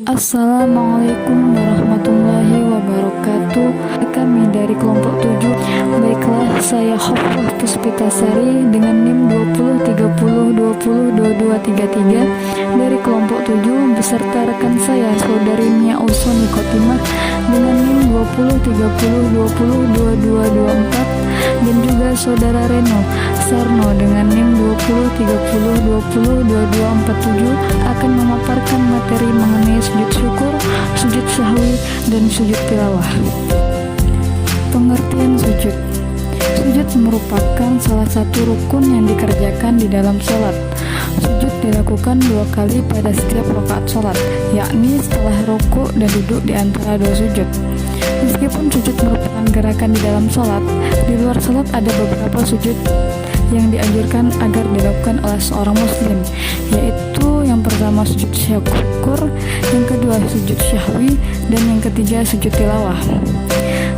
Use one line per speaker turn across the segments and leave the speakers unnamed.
Assalamualaikum warahmatullahi wabarakatuh. Kami dari kelompok 7. Baiklah, saya Hafsah Puspitasari dengan NIM 2030202233 dari kelompok 7 beserta rekan saya saudari Mia Ausoni Khotimah dengan NIM 2030202224 dan juga saudara Reno Sarno dengan NIM 2030202247 akan memaparkan materi mengenai sujud syukur, sujud sahwi, dan sujud tilawah. Pengertian sujud. Sujud merupakan salah satu rukun yang dikerjakan di dalam sholat. Sujud dilakukan 2 kali pada setiap rakaat sholat, yakni setelah rukuk dan duduk di antara 2 sujud. Meskipun sujud merupakan gerakan di dalam sholat, di luar sholat ada beberapa sujud yang dianjurkan agar dilakukan oleh seorang muslim, yaitu yang pertama sujud syukur, yang kedua sujud syahwi, dan yang ketiga sujud tilawah.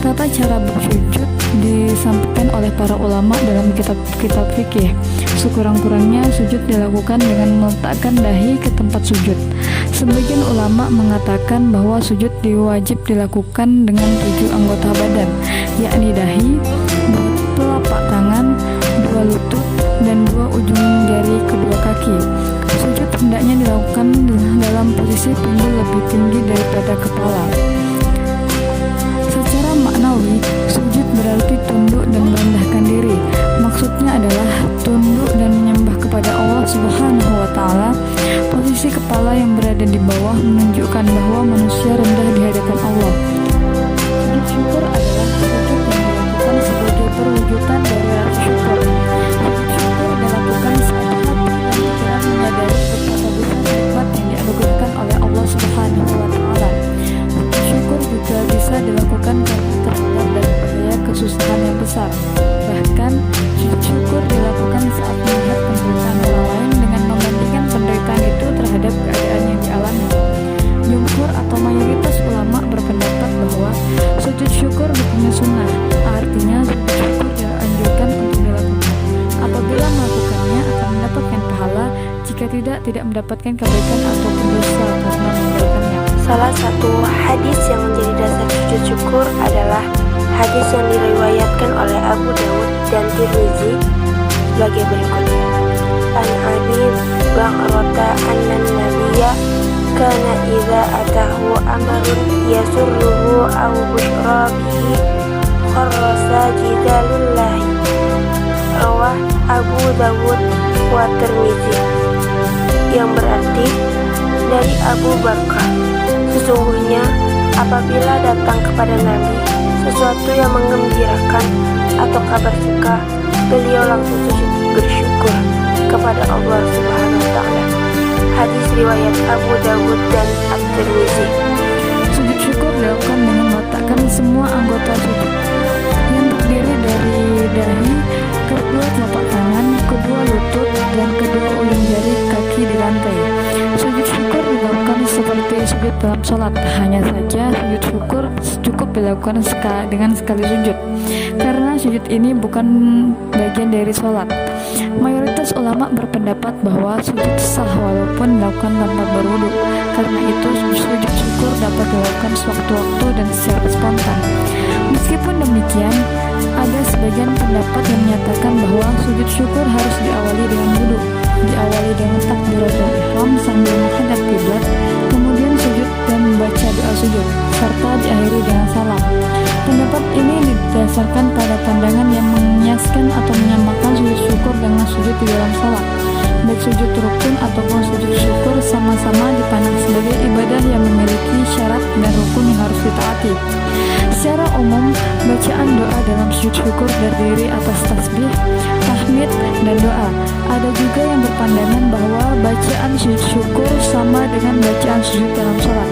Tata cara bersujud disampaikan oleh para ulama dalam kitab-kitab fikih. Sekurang-kurangnya sujud dilakukan dengan meletakkan dahi ke tempat sujud. Sebagian ulama mengatakan bahwa sujud diwajib dilakukan dengan 7 anggota badan, yakni dahi, 2 telapak tangan, 2 lutut, dan 2 ujung jari kedua kaki. Sujud hendaknya dilakukan dalam posisi pinggul lebih tinggi daripada kepala. Secara maknawi, sujud berarti tunduk dan merendahkan diri. Maksudnya adalah tunduk dan menyembah kepada Allah Subhanahu wa Ta'ala. Posisi kepala yang berada di bawah menunjukkan bahwa manusia rendah di hadapan Allah. Sujud syukur adalah sujud yang dilakukan sebagai perwujudan dari rasa syukur. Sujud syukur dilakukan saat hati dan pikiran menyadari betapa besar nikmat yang dianugerahkan oleh Allah Subhanahu wa Ta'ala. Sujud syukur juga bisa dilakukan karena terhindar dari bahaya kesusahan yang besar. Bahkan, sujud syukur dilakukan saat melihat penderitaan orang lain dengan membandingkan penderitaan itu terhadap keadaan yang dialami. Jumhur atau mayoritas ulama berpendapat bahwa sujud syukur hukumnya sunnah, artinya sujud syukur dianjurkan untuk dilakukan. Apabila melakukannya akan mendapatkan pahala, jika tidak mendapatkan kebaikan ataupun dosa karena meninggalkannya.
Salah satu hadis yang menjadi dasar sujud syukur adalah hadis yang diriwayatkan oleh Abu Dawud dan Tirmizi sebagai berikut. An Abi Bakrata annan nabiyya kana idza atahu amrun yasurruhu aw bushra bihi kharra sajidan lillahi. Rawah Abu Dawud wa Tirmizi, yang berarti dari Abu Bakar, sesungguhnya apabila datang kepada Nabi sesuatu yang menggembirakan atau kabar suka, beliau langsung sujud bersyukur kepada Allah Subhanahu wa Ta'ala. Hadis riwayat Abu Dawud dan At-Tirmizi.
Sujud syukur dilakukan dengan meletakkan semua anggota sujud yang terdiri dari dahi, kedua telapak tangan, kedua lutut, dan kedua ujung jari kaki di lantai. Sujud syukur dilakukan seperti sujud dalam sholat, hanya saja sujud syukur cukup dilakukan dengan sekali sujud, karena sujud ini bukan bagian dari sholat. Mayoritas ulama berpendapat bahwa sujud sah walaupun dilakukan tanpa berwudu. Karena itu sujud syukur dapat dilakukan sewaktu-waktu dan secara spontan. Meskipun demikian, ada sebagian pendapat yang menyatakan bahwa sujud syukur harus diawali dengan wudu, diawali dengan takbiratul ihram sambil menghadap kiblat, kemudian sujud dan membaca doa sujud, serta diakhiri dengan salam. Pendapat ini didasarkan pada pandangan yang mengiaskan atau menyamakan sujud syukur dengan sujud di dalam salat. Baik sujud rukun ataupun sujud syukur sama-sama dipandang sebagai ibadah yang memiliki syarat dan rukun yang harus ditaati. Secara umum, bacaan doa dalam sujud syukur terdiri atas tasbih, tahmid, dan doa. Ada juga yang berpandangan bahwa bacaan sujud syukur sama dengan bacaan sujud dalam sholat.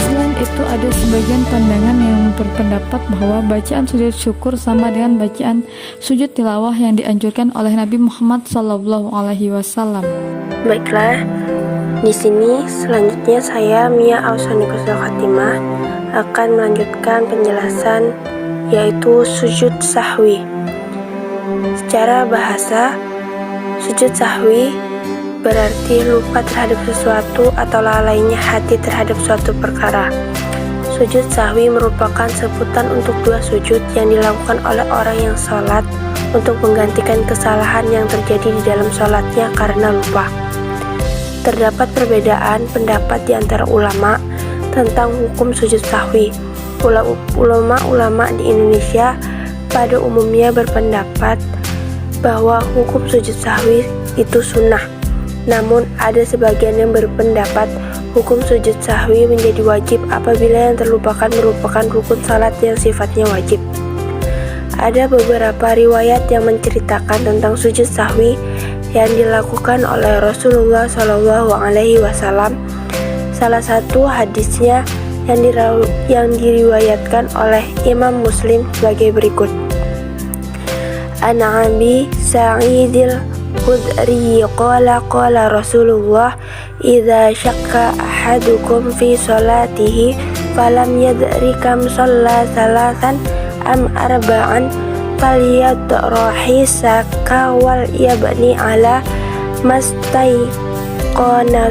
Selain itu, ada sebagian pandangan yang berpendapat bahwa bacaan sujud syukur sama dengan bacaan sujud tilawah yang dianjurkan oleh Nabi Muhammad SAW.
Baiklah, di sini selanjutnya saya Mia Ausoni Khotimah akan melanjutkan penjelasan yaitu sujud sahwi. Secara bahasa, sujud sahwi berarti lupa terhadap sesuatu atau lalainya hati terhadap suatu perkara. Sujud sahwi merupakan sebutan untuk dua sujud yang dilakukan oleh orang yang sholat untuk menggantikan kesalahan yang terjadi di dalam sholatnya karena lupa. Terdapat perbedaan pendapat di antara ulama tentang hukum sujud sahwi. Ulama-ulama di Indonesia pada umumnya berpendapat bahwa hukum sujud sahwi itu sunnah. Namun ada sebagian yang berpendapat hukum sujud sahwi menjadi wajib apabila yang terlupakan merupakan rukun salat yang sifatnya wajib. Ada beberapa riwayat yang menceritakan tentang sujud sahwi yang dilakukan oleh Rasulullah SAW. Salah satu hadisnya yang diriwayatkan oleh Imam Muslim sebagai berikut. An Abi Sa'idil Khudri qala Rasulullah idza syakka ahadukum fi salatihi falam yadri kam shalla salasan am arba'an falyatrahi saka wal yabni ala mastaiqana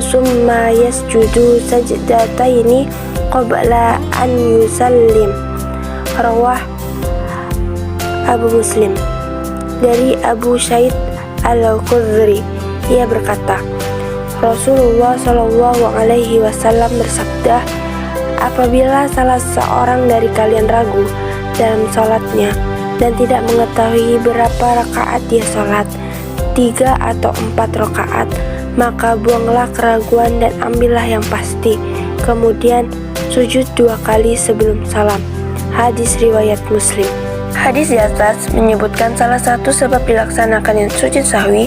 summa yasjudu sajdataini qabla an yusallim. Rawah Abu Muslim. Dari Abu Sa'id Al-Khudri, ia berkata, Rasulullah SAW bersabda, apabila salah seorang dari kalian ragu dalam sholatnya dan tidak mengetahui berapa rakaat dia sholat, 3 atau 4 rakaat, maka buanglah keraguan dan ambillah yang pasti. Kemudian sujud 2 kali sebelum salam. Hadis riwayat Muslim. Hadis di atas menyebutkan salah satu sebab dilaksanakannya sujud sahwi,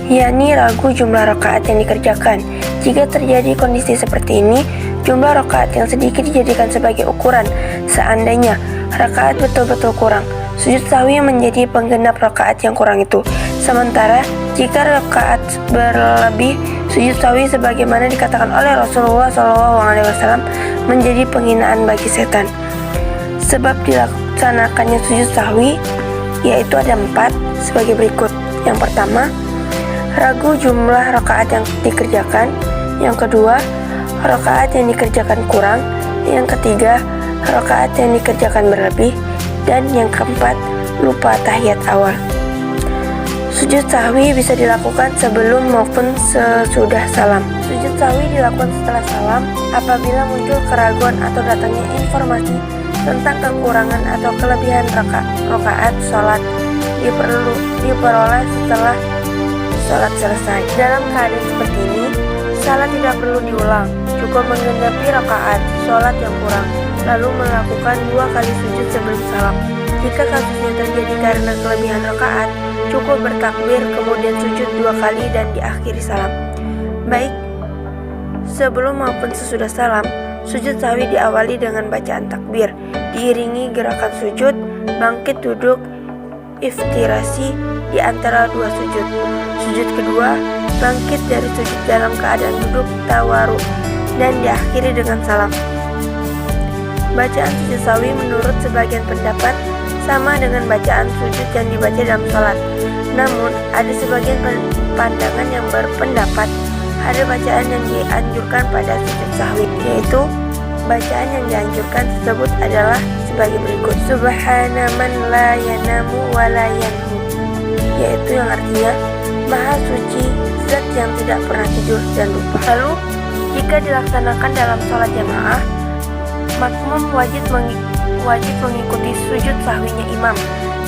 yakni ragu jumlah rakaat yang dikerjakan. Jika terjadi kondisi seperti ini, jumlah rakaat yang sedikit dijadikan sebagai ukuran. Seandainya rakaat betul-betul kurang, sujud sahwi menjadi penggenap rakaat yang kurang itu. Sementara jika rakaat berlebih, sujud sahwi sebagaimana dikatakan oleh Rasulullah SAW menjadi penghinaan bagi setan. Sebab dilaksanakannya sujud sahwi yaitu ada 4 sebagai berikut. Yang pertama, ragu jumlah rakaat yang dikerjakan. Yang kedua, rakaat yang dikerjakan kurang. Yang ketiga, rakaat yang dikerjakan berlebih. Dan yang keempat, lupa tahiyat awal. Sujud sahwi bisa dilakukan sebelum maupun sesudah salam. Sujud sahwi dilakukan setelah salam apabila muncul keraguan atau datangnya informasi tentang kekurangan atau kelebihan rakaat sholat diperoleh setelah sholat selesai. Dalam keadaan seperti ini, salat tidak perlu diulang, cukup menggenapi rakaat sholat yang kurang, lalu melakukan 2 kali sujud sebelum salam. Jika kasusnya terjadi karena kelebihan rakaat, cukup bertakbir kemudian sujud 2 kali dan diakhiri salam. Baik sebelum maupun sesudah salam, sujud sahwi diawali dengan bacaan takbir, diiringi gerakan sujud, bangkit duduk, iftirasi di antara 2 sujud. Sujud kedua, bangkit dari sujud dalam keadaan duduk tawaruk, dan diakhiri dengan salam. Bacaan sujud sahwi menurut sebagian pendapat sama dengan bacaan sujud yang dibaca dalam sholat. Namun, ada sebagian pandangan yang berpendapat ada bacaan yang dianjurkan pada sujud sahwi, yaitu bacaan yang dianjurkan tersebut adalah sebagai berikut. Subhana man la yanamu wa la yanhu, yaitu yang artinya Maha suci zat yang tidak pernah tidur dan lupa. Lalu, jika dilaksanakan dalam sholat jamaah, makmum wajib mengikuti sujud sahwinya imam.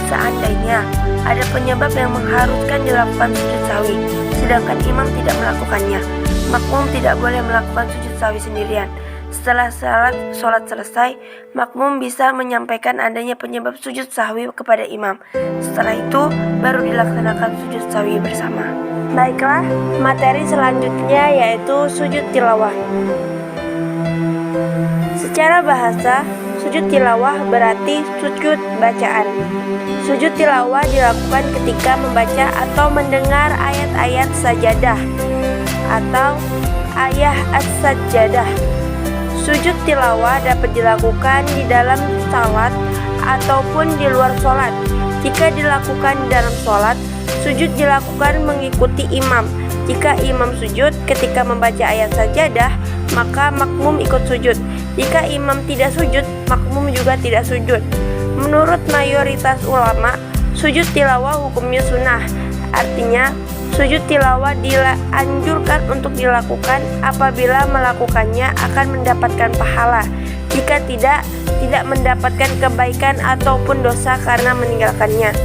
Seandainya ada penyebab yang mengharuskan dilakukan sujud sahwi, sedangkan imam tidak melakukannya, makmum tidak boleh melakukan sujud sahwi sendirian. Setelah sholat selesai, makmum bisa menyampaikan adanya penyebab sujud sahwi kepada imam. Setelah itu, baru dilaksanakan sujud sahwi bersama. Baiklah, materi selanjutnya yaitu sujud tilawah. Secara bahasa, sujud tilawah berarti sujud bacaan. Sujud tilawah dilakukan ketika membaca atau mendengar ayat-ayat sajadah atau ayat as-sajadah. Sujud tilawah dapat dilakukan di dalam salat ataupun di luar salat. Jika dilakukan di dalam salat, sujud dilakukan mengikuti imam. Jika imam sujud ketika membaca ayat sajadah, maka makmum ikut sujud. Jika imam tidak sujud, makmum juga tidak sujud. Menurut mayoritas ulama, sujud tilawah hukumnya sunnah. Artinya, sujud tilawah dianjurkan untuk dilakukan apabila melakukannya akan mendapatkan pahala. Jika tidak mendapatkan kebaikan ataupun dosa karena meninggalkannya.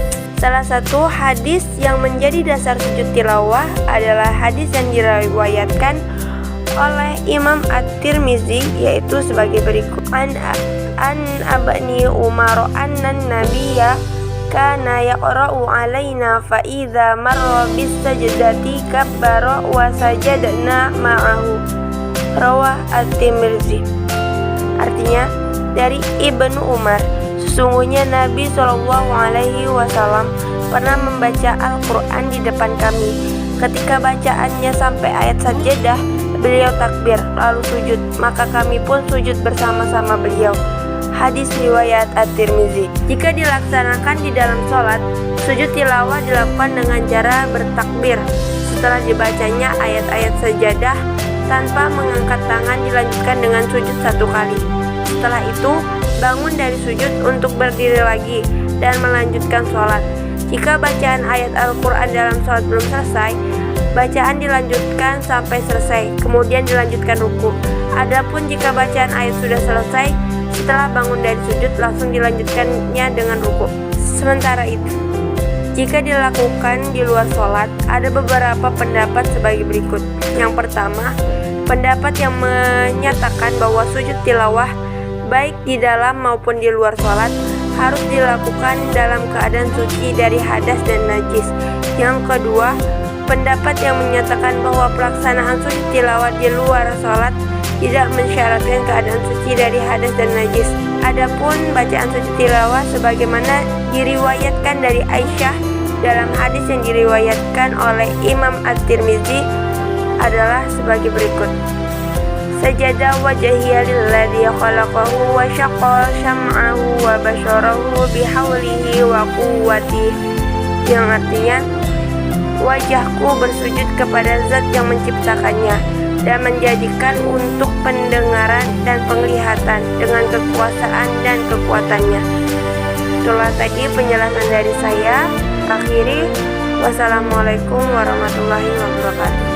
Salah satu hadis yang menjadi dasar sujud tilawah adalah hadis yang diriwayatkan oleh Imam At-Tirmizi, yaitu sebagai berikut. An Abni Umar annan nabiyya kana yaqra'u alaina fa idza marra bis sajdati kabbara wa sajadna ma'ahu. Rawah At-Tirmizi. Artinya, dari Ibnu Umar, sesungguhnya Nabi SAW pernah membaca Al-Quran di depan kami. Ketika bacaannya sampai ayat sajadah, beliau takbir lalu sujud, maka kami pun sujud bersama-sama beliau. Hadis riwayat At-Tirmizi. Jika dilaksanakan di dalam sholat, sujud tilawah dilakukan dengan cara bertakbir. Setelah dibacanya ayat-ayat sajadah, tanpa mengangkat tangan dilanjutkan dengan sujud 1 kali. Setelah itu, bangun dari sujud untuk berdiri lagi dan melanjutkan sholat. Jika bacaan ayat Al-Quran dalam sholat belum selesai, bacaan dilanjutkan sampai selesai, kemudian dilanjutkan ruku. Adapun jika bacaan ayat sudah selesai, setelah bangun dari sujud langsung dilanjutkannya dengan ruku. Sementara itu, jika dilakukan di luar sholat, ada beberapa pendapat sebagai berikut. Yang pertama, pendapat yang menyatakan bahwa sujud tilawah baik di dalam maupun di luar sholat harus dilakukan dalam keadaan suci dari hadas dan najis. Yang kedua, pendapat yang menyatakan bahwa pelaksanaan sujud tilawah di luar sholat tidak mensyaratkan keadaan suci dari hadas dan najis. Adapun bacaan sujud tilawah sebagaimana diriwayatkan dari Aisyah dalam hadis yang diriwayatkan oleh Imam At-Tirmizi adalah sebagai berikut. Sajada wajhiya lilladzi khalaqahu wa syaqqa syam'ahu wa basyarahu bihaulihi wa quwwatihi, yang artinya wajahku bersujud kepada zat yang menciptakannya dan menjadikan untuk pendengaran dan penglihatan dengan kekuasaan dan kekuatannya. Itulah tadi penjelasan dari saya. Akhiri, wassalamualaikum warahmatullahi wabarakatuh.